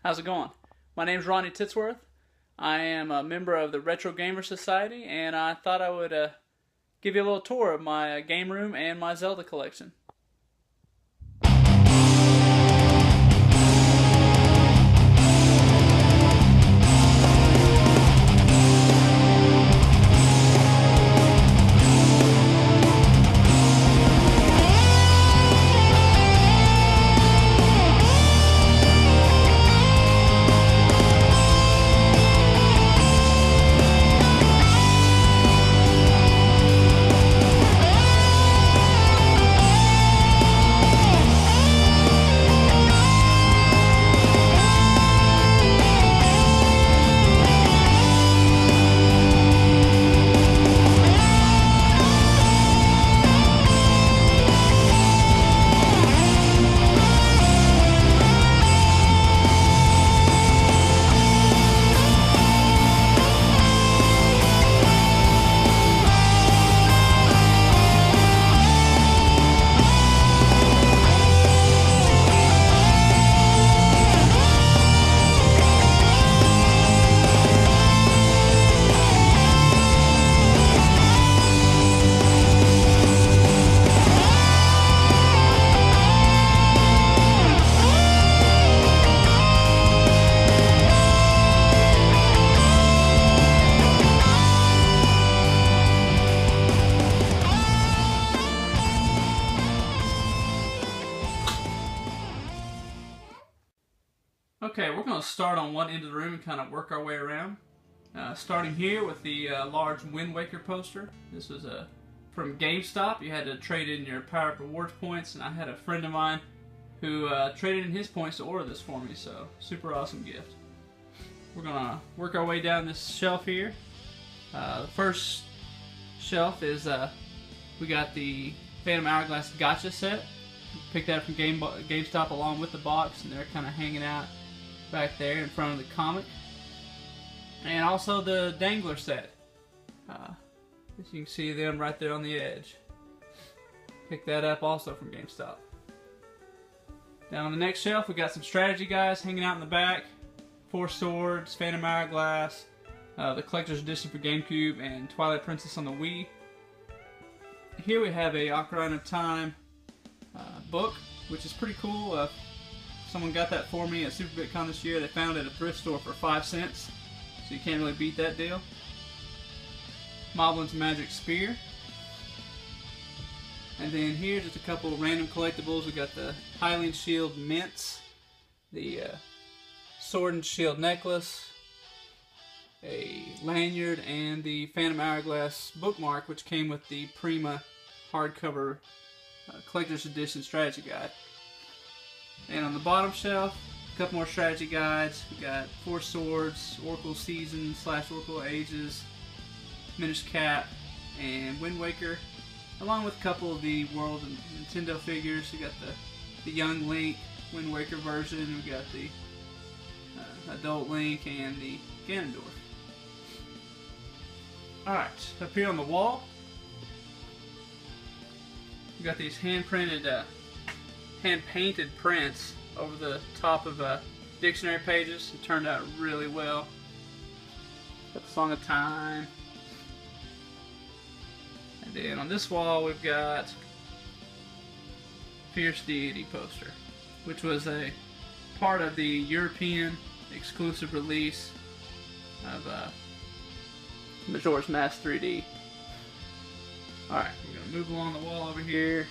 How's it going? My name's Ronnie Titsworth. I am a member of the Retro Gamer Society, and I thought I would give you a little tour of my game room and my Zelda collection. Okay, we're going to start on one end of the room and kind of work our way around. Starting here with the large Wind Waker poster. This was from GameStop. You had to trade in your Power Up Rewards points, and I had a friend of mine who traded in his points to order this for me, so super awesome gift. We're going to work our way down this shelf here. The first shelf is we got the Phantom Hourglass Gotcha set. Picked that from GameStop along with the box, and they're kind of hanging out back there in front of the comic. And also the Dangler set. As you can see them right there on the edge. Picked that up also from GameStop. Down on the next shelf we got some strategy guides hanging out in the back. Four Swords, Phantom Hourglass, the Collector's Edition for GameCube, and Twilight Princess on the Wii. Here we have a Ocarina of Time book, which is pretty cool. Someone got that for me at SuperBitCon this year. They found it at a thrift store for 5 cents, so you can't really beat that deal. Moblin's Magic Spear. And then here, just a couple of random collectibles. We got the Hylian Shield Mints, the Sword and Shield Necklace, a lanyard, and the Phantom Hourglass bookmark, which came with the Prima hardcover Collector's Edition strategy guide. And on the bottom shelf, a couple more strategy guides. We got Four Swords, Oracle Season / Oracle Ages, Minish Cap, and Wind Waker, along with a couple of the World and Nintendo figures. We got the Young Link Wind Waker version. We got the Adult Link and the Ganondorf. Alright, up here on the wall, we got these hand-painted prints over the top of dictionary pages. It turned out really well. Got the Song of Time. And then on this wall we've got Fierce Deity poster, which was a part of the European exclusive release of Majora's Mask 3D. Alright, we're going to move along the wall over here.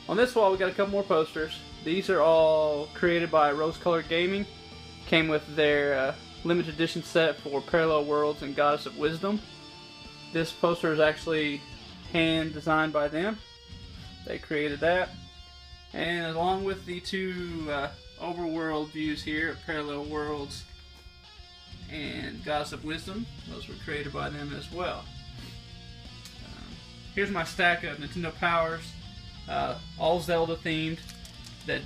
On this wall we got a couple more posters. These are all created by Rose Colored Gaming. Came with their limited edition set for Parallel Worlds and Goddess of Wisdom. This poster is actually hand designed by them. They created that. And along with the two overworld views here of Parallel Worlds and Goddess of Wisdom, those were created by them as well. Here's my stack of Nintendo Powers, all Zelda themed, that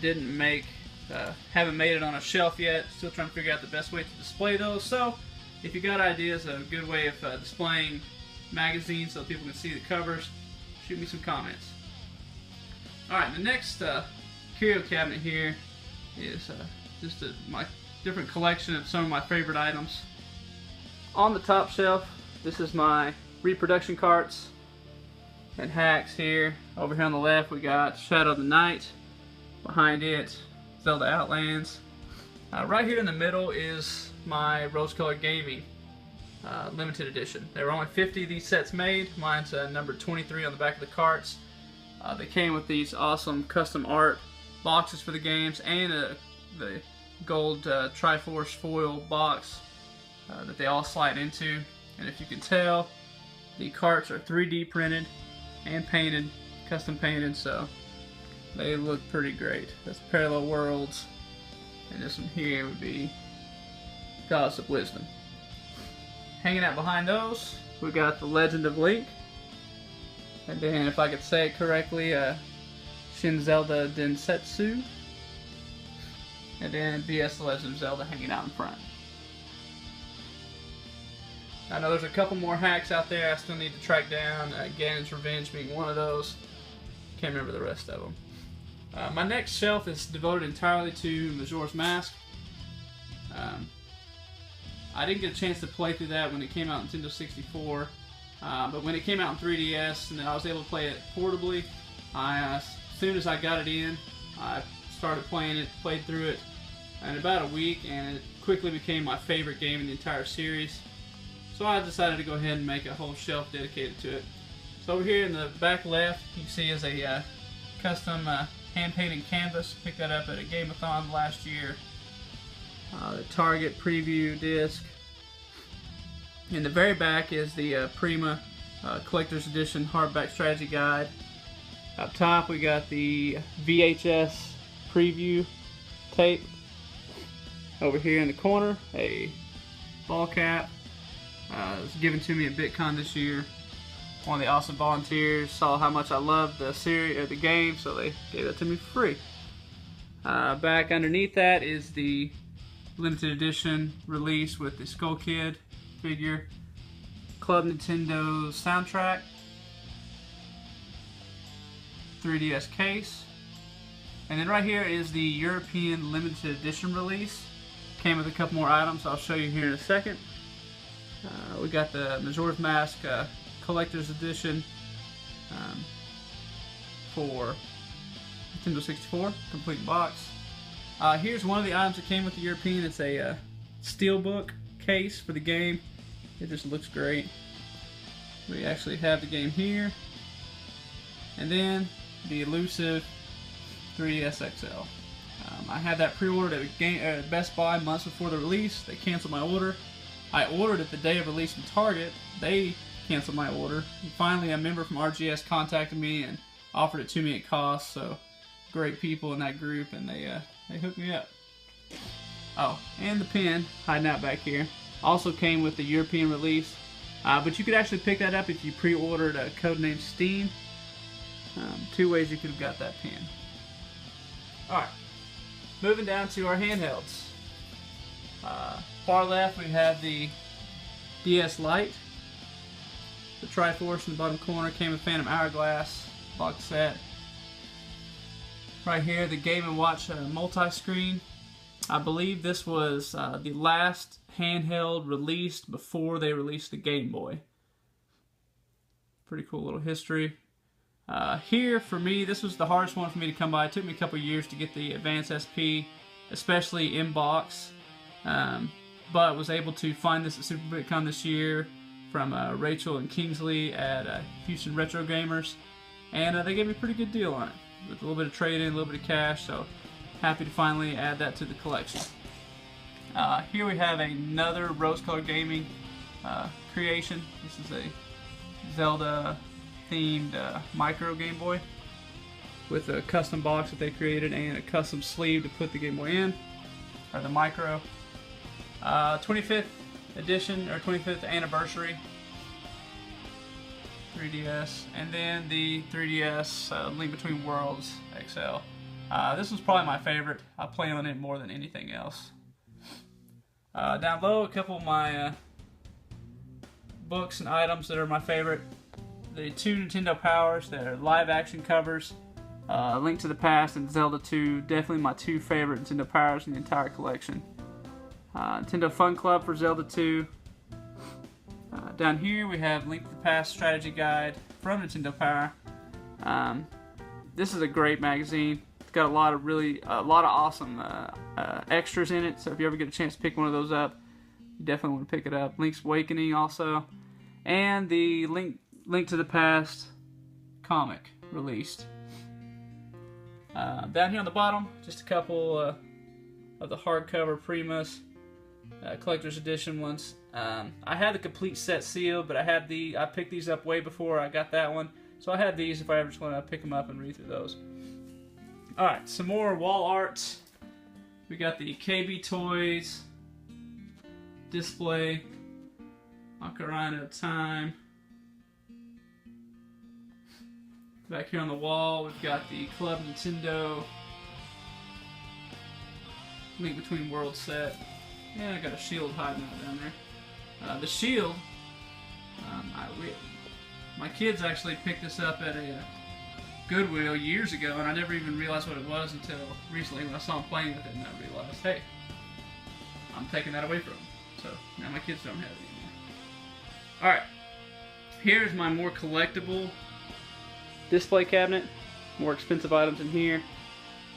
haven't made it on a shelf yet. Still trying to figure out the best way to display those. So if you got ideas of a good way of displaying magazines so people can see the covers, shoot me some comments. Alright, the next curio cabinet here is just my different collection of some of my favorite items. On the top shelf, this is my reproduction carts and hacks here. Over here on the left, we got Shadow of the Night. Behind it, Zelda Outlands. Right here in the middle is my rose-colored gaming limited edition. There were only 50 of these sets made. Mine's number 23 on the back of the carts. They came with these awesome custom art boxes for the games and the gold Triforce foil box that they all slide into. And if you can tell, the carts are 3D printed and painted, custom painted, so they look pretty great. That's Parallel Worlds, and this one here would be Goddess of Wisdom. Hanging out behind those, we got the Legend of Link, and then if I could say it correctly, Shin Zelda Densetsu, and then VS The Legend of Zelda hanging out in front. I know there's a couple more hacks out there I still need to track down, Ganon's Revenge being one of those. Can't remember the rest of them. My next shelf is devoted entirely to Majora's Mask. I didn't get a chance to play through that when it came out on Nintendo 64, but when it came out on 3DS and then I was able to play it portably, as soon as I got it in, I started playing it, played through it in about a week, and it quickly became my favorite game in the entire series. So I decided to go ahead and make a whole shelf dedicated to it. So over here in the back left, you see is a custom hand-painted canvas. Picked that up at a Game-a-thon last year. The Target preview disc. In the very back is the Prima Collector's Edition Hardback Strategy Guide. Up top we got the VHS preview tape. Over here in the corner, a ball cap. It was given to me at BitCon this year. One of the awesome volunteers saw how much I loved the series or the game, so they gave it to me for free. Back underneath that is the limited edition release with the Skull Kid figure, Club Nintendo soundtrack, 3DS case, and then right here is the European limited edition release. Came with a couple more items I'll show you here in a second. We got the Majora's Mask Collector's Edition for Nintendo 64, complete box. Here's one of the items that came with the European. It's a steelbook case for the game. It just looks great. We actually have the game here. And then the elusive 3DS XL. I had that pre-ordered at Best Buy months before the release. They canceled my order. I ordered it the day of release from Target. They canceled my order. And finally, a member from RGS contacted me and offered it to me at cost. So, great people in that group, and they hooked me up. Oh, and the pen hiding out back here also came with the European release, but you could actually pick that up if you pre-ordered a codename Steam. Two ways you could have got that pen. Alright, moving down to our handhelds. Far left we have the DS Lite. The Triforce in the bottom corner came with Phantom Hourglass box set. Right here, the Game & Watch multi-screen. I believe this was the last handheld released before they released the Game Boy. Pretty cool little history. Here, for me, this was the hardest one for me to come by. It took me a couple years to get the Advance SP, especially in box. But was able to find this at Super BitCon this year from Rachel and Kingsley at Houston Retro Gamers. And they gave me a pretty good deal on it, with a little bit of trade-in, a little bit of cash, so happy to finally add that to the collection. Here we have another rose-colored gaming creation. This is a Zelda-themed micro Game Boy with a custom box that they created and a custom sleeve to put the Game Boy in, or the micro. 25th edition, or 25th anniversary 3DS, and then the 3DS Link Between Worlds XL. This was probably my favorite. I play on it more than anything else. Down low, a couple of my books and items that are my favorite. The two Nintendo Powers, they're live action covers. Link to the Past and Zelda 2, definitely my two favorite Nintendo Powers in the entire collection. Nintendo Fun Club for Zelda 2. Down here we have Link to the Past Strategy Guide from Nintendo Power. This is a great magazine. It's got a lot of awesome extras in it, so if you ever get a chance to pick one of those up, you definitely want to pick it up. Link's Awakening also, and the Link to the Past comic released. Down here on the bottom, just a couple of the hardcover Primas collector's edition ones. I had the complete set sealed, but I picked these up way before I got that one, so I had these if I ever just want to pick them up and read through those. Alright, some more wall art. We got the KB Toys display, Ocarina of Time. Back here on the wall, we've got the Club Nintendo Link Between Worlds set. Yeah, I got a shield hiding out down there. The shield, my kids actually picked this up at a Goodwill years ago, and I never even realized what it was until recently when I saw them playing with it, and I realized, hey, I'm taking that away from them. So now my kids don't have it anymore. Alright, here's my more collectible display cabinet. More expensive items in here.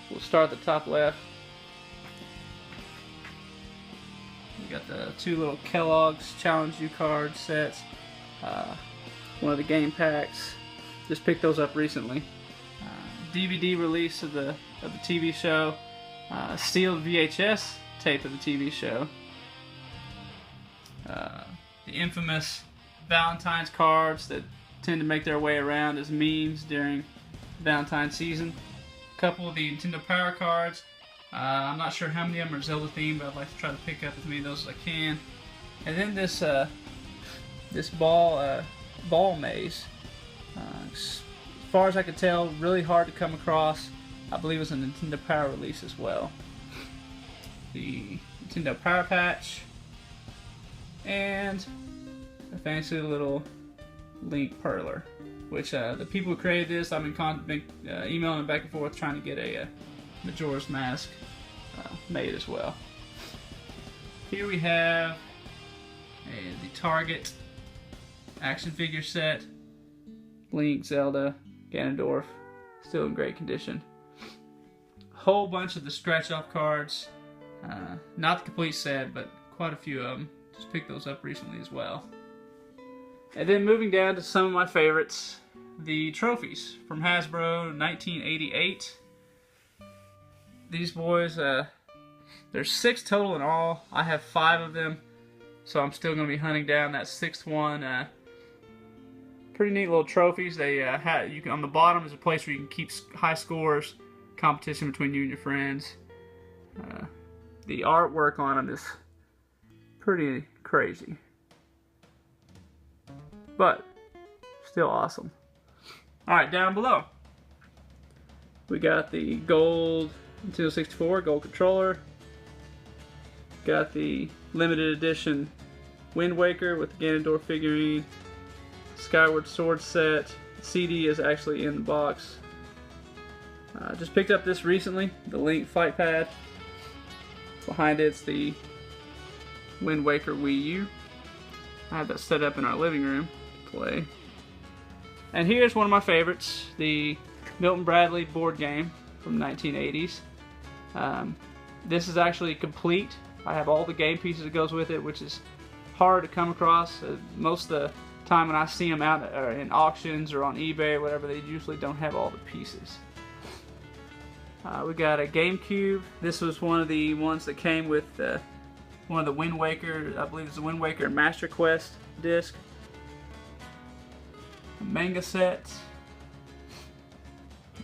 We'll start at the top left. We got the two little Kellogg's Challenge You card sets. One of the game packs. Just picked those up recently. DVD release of the TV show. Sealed VHS tape of the TV show. The infamous Valentine's cards that tend to make their way around as memes during Valentine's season. A couple of the Nintendo Power cards. I'm not sure how many of them are Zelda themed, but I'd like to try to pick up as many of those as I can. And then this this ball maze. As far as I could tell, really hard to come across. I believe it's a Nintendo Power release as well. The Nintendo Power Patch. And a fancy little Link Perler, which the people who created this, I've been emailing them back and forth trying to get a Majora's Mask made as well. Here we have the Target action figure set. Link, Zelda, Ganondorf, still in great condition. A whole bunch of the scratch-off cards. Not the complete set, but quite a few of them. Just picked those up recently as well. And then moving down to some of my favorites, the trophies from Hasbro 1988. These boys, there's 6 total in all. I have 5 of them, so I'm still going to be hunting down that 6th one. Pretty neat little trophies. They on the bottom is a place where you can keep high scores, competition between you and your friends. The artwork on them is pretty crazy, but still awesome. Alright, down below we got the gold Nintendo 64 gold controller. Got the limited edition Wind Waker with the Ganondorf figurine. Skyward Sword set. CD is actually in the box. Just picked up this recently, the Link Fight Pad. Behind it's the Wind Waker Wii U. I have that set up in our living room to play. And here's one of my favorites, the Milton Bradley board game from the 1980s. This is actually complete. I have all the game pieces that goes with it, which is hard to come across. Most of the time when I see them out in auctions or on eBay or whatever, they usually don't have all the pieces. We got a GameCube. This was one of the ones that came with one of the Wind Waker, I believe it's the Wind Waker Master Quest disc. A manga set.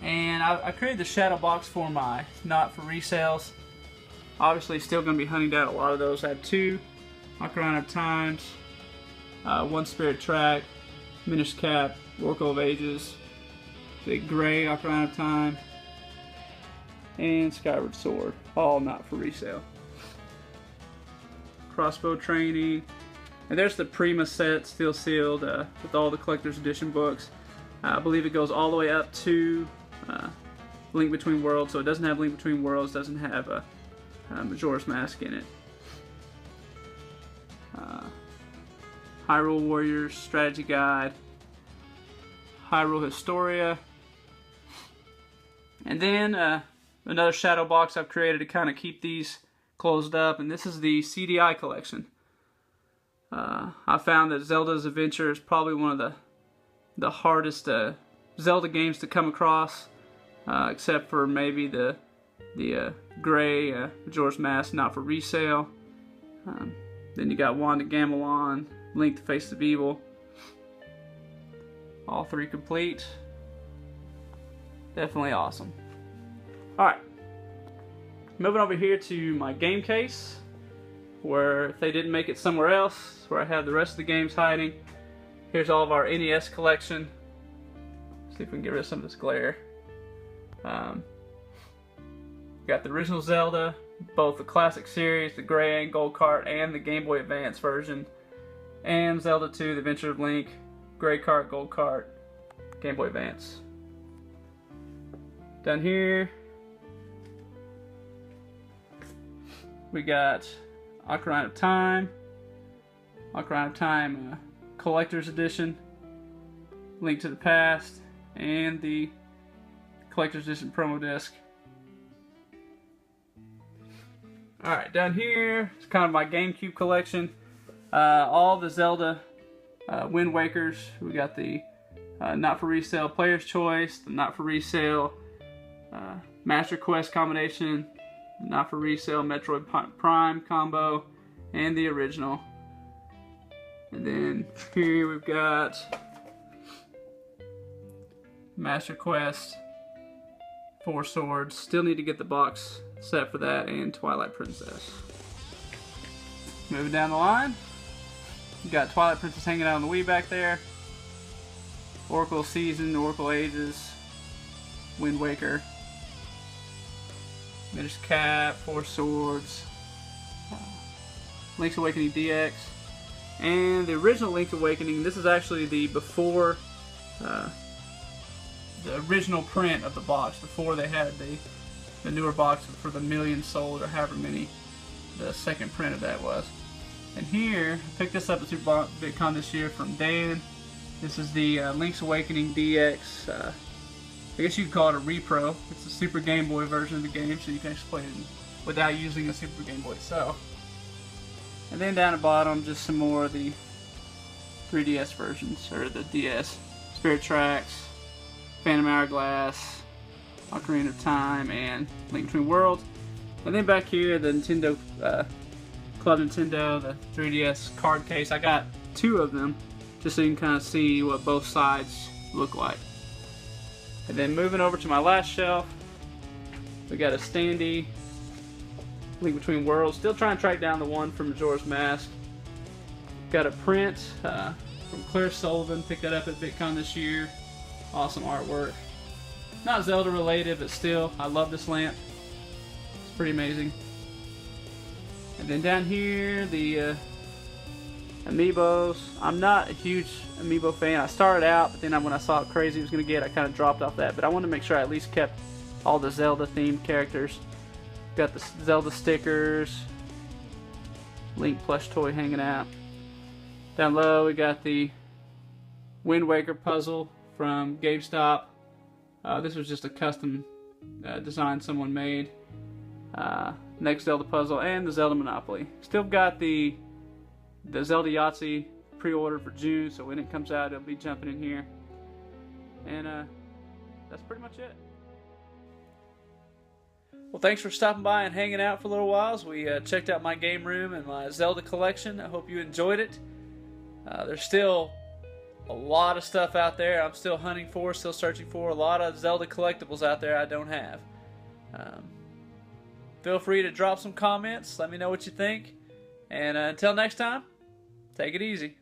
And I created the shadow box for my not for resales. Obviously still going to be hunting down a lot of those. I have 2 Ocarina of Times, 1 Spirit Track, Minish Cap, Oracle of Ages, the Gray Ocarina of Time, and Skyward Sword, all not for resale. Crossbow Training, and there's the Prima set, still sealed, with all the collector's edition books. I believe it goes all the way up to Link Between Worlds, so it doesn't have Link Between Worlds, doesn't have a Majora's Mask in it. Hyrule Warriors Strategy Guide, Hyrule Historia, and then another shadow box I've created to kind of keep these closed up, and this is the CDI collection. I found that Zelda's Adventure is probably one of the hardest Zelda games to come across, except for maybe the gray Majora's Mask, not for resale. Then you got Wand of Gamelon, Link the Face of Evil. All three complete. Definitely awesome. Alright. Moving over here to my game case, where if they didn't make it somewhere else, where I have the rest of the games hiding. Here's all of our NES collection. See if we can get rid of some of this glare. Got the original Zelda, both the classic series, the gray and gold cart, and the Game Boy Advance version. And Zelda 2, The Adventure of Link, gray cart, gold cart, Game Boy Advance. Down here, we got Ocarina of Time, Collector's Edition, Link to the Past, and the Collector's Edition promo disc. Alright, down here is kind of my GameCube collection. All the Zelda Wind Wakers. We got the not for resale Player's Choice, the not for resale Master Quest combination, not for resale Metroid Prime combo, and the original. And then here we've got Master Quest, Four Swords. Still need to get the box set for that, and Twilight Princess. Moving down the line, you got Twilight Princess hanging out on the Wii back there. Oracle Season, Oracle Ages, Wind Waker, Minish Cap, Four Swords, Link's Awakening DX, and the original Link's Awakening. This is actually the before the original print of the box, before they had the newer box for the million sold, or however many the second print of that was. And here, I picked this up at Super VidCon this year from Dan. This is the Link's Awakening DX. I guess you could call it a repro. It's a Super Game Boy version of the game, so you can actually play it without using a Super Game Boy itself. And then down the bottom, just some more of the 3DS versions, or the DS. Spirit Tracks, Phantom Hourglass, Ocarina of Time, and Link Between Worlds. And then back here, the Nintendo, Club Nintendo, the 3DS card case. I got two of them, just so you can kind of see what both sides look like. And then moving over to my last shelf, we got a standee Link Between Worlds. Still trying to track down the one from Majora's Mask. Got a print from Claire Sullivan. Picked that up at VidCon this year. Awesome artwork. Not Zelda related, but still, I love this lamp. It's pretty amazing. And then down here, the Amiibos. I'm not a huge Amiibo fan. I started out, but then when I saw how crazy it was going to get, I kind of dropped off that. But I wanted to make sure I at least kept all the Zelda themed characters. Got the Zelda stickers, Link plush toy hanging out. Down low, we got the Wind Waker puzzle from GameStop. This was just a custom design someone made. Next Zelda puzzle, and the Zelda Monopoly. Still got the Zelda Yahtzee pre-ordered for June, so when it comes out, it'll be jumping in here. And that's pretty much it. Well, thanks for stopping by and hanging out for a little while as we checked out my game room and my Zelda collection. I hope you enjoyed it. There's still a lot of stuff out there I'm still hunting for, still searching for. A lot of Zelda collectibles out there I don't have. Feel free to drop some comments. Let me know what you think. And until next time, take it easy.